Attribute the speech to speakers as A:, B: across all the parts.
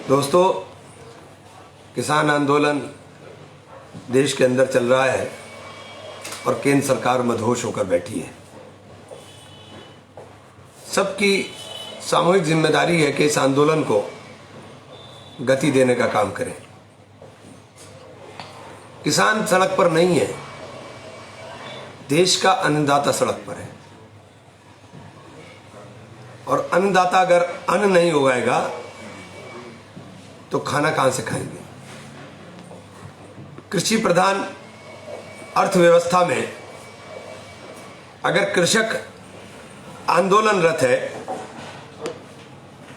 A: दोस्तों, किसान आंदोलन देश के अंदर चल रहा है और केंद्र सरकार मदहोश होकर बैठी है। सबकी सामूहिक जिम्मेदारी है कि इस आंदोलन को गति देने का काम करें। किसान सड़क पर नहीं है, देश का अन्नदाता सड़क पर है और अन्नदाता अगर अन्न नहीं उगाएगा तो खाना कहां से खाएंगे। कृषि प्रधान अर्थव्यवस्था में अगर कृषक आंदोलनरत है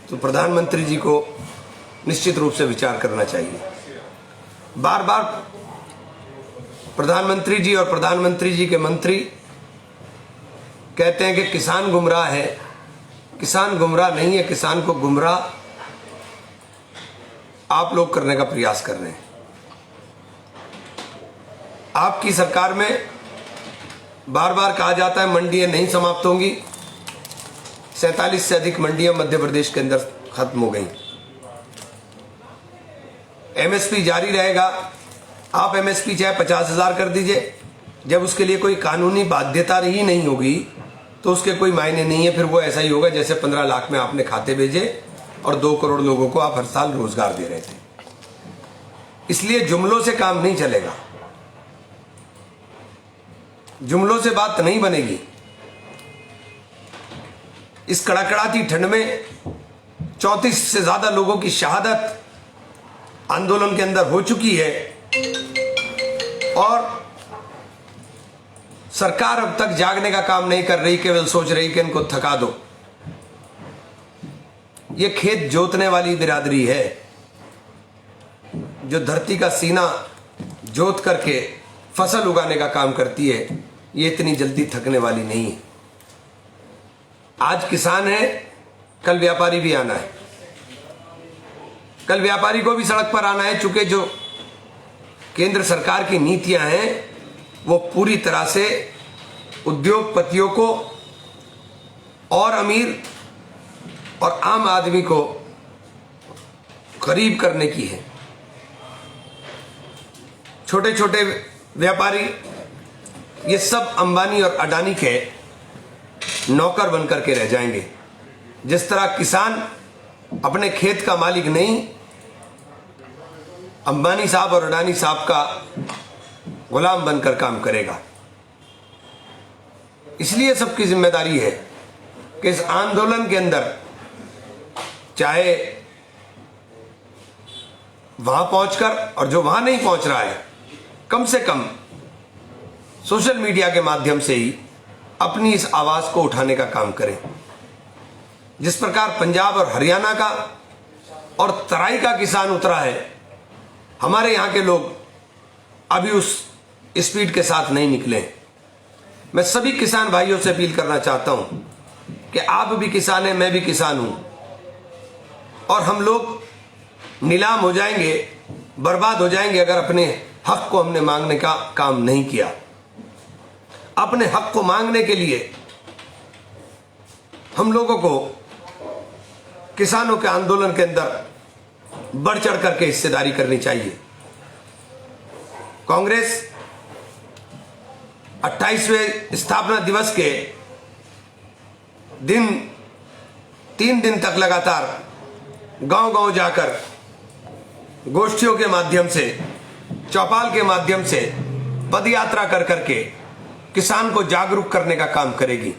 A: तो प्रधानमंत्री जी को निश्चित रूप से विचार करना चाहिए। बार बार प्रधानमंत्री जी और प्रधानमंत्री जी के मंत्री कहते हैं कि किसान गुमराह है। किसान गुमराह नहीं है, किसान को गुमराह आप लोग करने का प्रयास कर रहे हैं। आपकी सरकार में बार बार कहा जाता है मंडियां नहीं समाप्त होंगी। 47 से अधिक मंडियां मध्य प्रदेश के अंदर खत्म हो गई। एमएसपी जारी रहेगा। आप एमएसपी चाहे 50,000 कर दीजिए, जब उसके लिए कोई कानूनी बाध्यता ही नहीं होगी तो उसके कोई मायने नहीं है। फिर वो ऐसा ही होगा जैसे 15 लाख में आपने खाते भेजे और 2 करोड़ लोगों को आप हर साल रोजगार दे रहे थे। इसलिए जुमलों से काम नहीं चलेगा, जुमलों से बात नहीं बनेगी। इस कड़ाकड़ाती ठंड में 34 से ज्यादा लोगों की शहादत आंदोलन के अंदर हो चुकी है और सरकार अब तक जागने का काम नहीं कर रही, केवल सोच रही कि इनको थका दो। ये खेत जोतने वाली बिरादरी है जो धरती का सीना जोत करके फसल उगाने का काम करती है। ये इतनी जल्दी थकने वाली नहीं है। आज किसान है, कल व्यापारी भी आना है। कल व्यापारी को भी सड़क पर आना है, चूंकि जो केंद्र सरकार की नीतियां हैं वो पूरी तरह से उद्योगपतियों को और अमीर और आम आदमी को करीब करने की है। छोटे छोटे व्यापारी ये सब अंबानी और अडानी के नौकर बनकर के रह जाएंगे। जिस तरह किसान अपने खेत का मालिक नहीं, अंबानी साहब और अडानी साहब का गुलाम बनकर काम करेगा। इसलिए सबकी जिम्मेदारी है कि इस आंदोलन के अंदर चाहे वहां पहुंचकर, और जो वहां नहीं पहुंच रहा है कम से कम सोशल मीडिया के माध्यम से ही अपनी इस आवाज को उठाने का काम करें। जिस प्रकार पंजाब और हरियाणा का और तराई का किसान उतरा है, हमारे यहां के लोग अभी उस स्पीड के साथ नहीं निकले। मैं सभी किसान भाइयों से अपील करना चाहता हूं कि आप भी किसान हैं, मैं भी किसान हूं, और हम लोग नीलाम हो जाएंगे, बर्बाद हो जाएंगे अगर अपने हक को हमने मांगने का काम नहीं किया। अपने हक को मांगने के लिए हम लोगों को किसानों के आंदोलन के अंदर बढ़ चढ़ करके हिस्सेदारी करनी चाहिए। कांग्रेस 28वें स्थापना दिवस के दिन 3 दिन तक लगातार गांव-गांव जाकर गोष्ठियों के माध्यम से, चौपाल के माध्यम से पद यात्रा कर करके किसान को जागरूक करने का काम करेगी।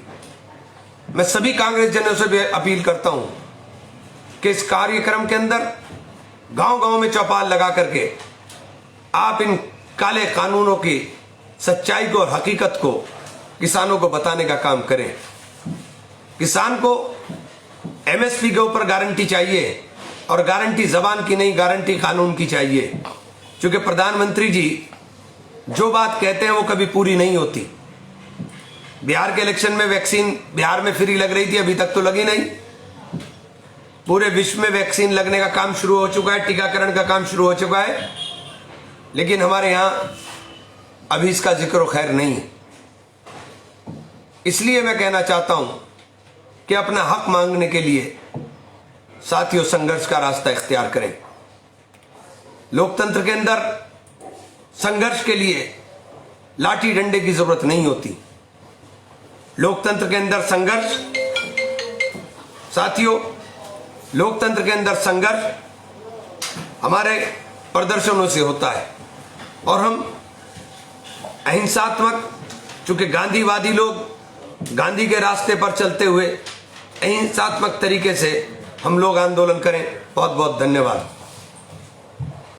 A: मैं सभी कांग्रेस जनों से भी अपील करता हूं कि इस कार्यक्रम के अंदर गांव-गांव में चौपाल लगा करके आप इन काले कानूनों की सच्चाई को और हकीकत को किसानों को बताने का काम करें। किसान को एमएसपी के ऊपर गारंटी चाहिए, और गारंटी जबान की नहीं, गारंटी कानून की चाहिए। क्योंकि प्रधानमंत्री जी जो बात कहते हैं वो कभी पूरी नहीं होती। बिहार के इलेक्शन में वैक्सीन बिहार में फ्री लग रही थी, अभी तक तो लगी नहीं। पूरे विश्व में वैक्सीन लगने का काम शुरू हो चुका है, टीकाकरण का काम शुरू हो चुका है, लेकिन हमारे यहां अभी इसका जिक्र खैर नहीं है। इसलिए मैं कहना चाहता हूं कि अपना हक मांगने के लिए साथियों संघर्ष का रास्ता इख्तियार करें। लोकतंत्र के अंदर संघर्ष के लिए लाठी डंडे की जरूरत नहीं होती। लोकतंत्र के अंदर संघर्ष, साथियों लोकतंत्र के अंदर संघर्ष हमारे प्रदर्शनों से होता है और हम अहिंसात्मक, चूंकि गांधीवादी लोग गांधी के रास्ते पर चलते हुए अहिंसात्मक तरीके से हम लोग आंदोलन करें। बहुत बहुत धन्यवाद।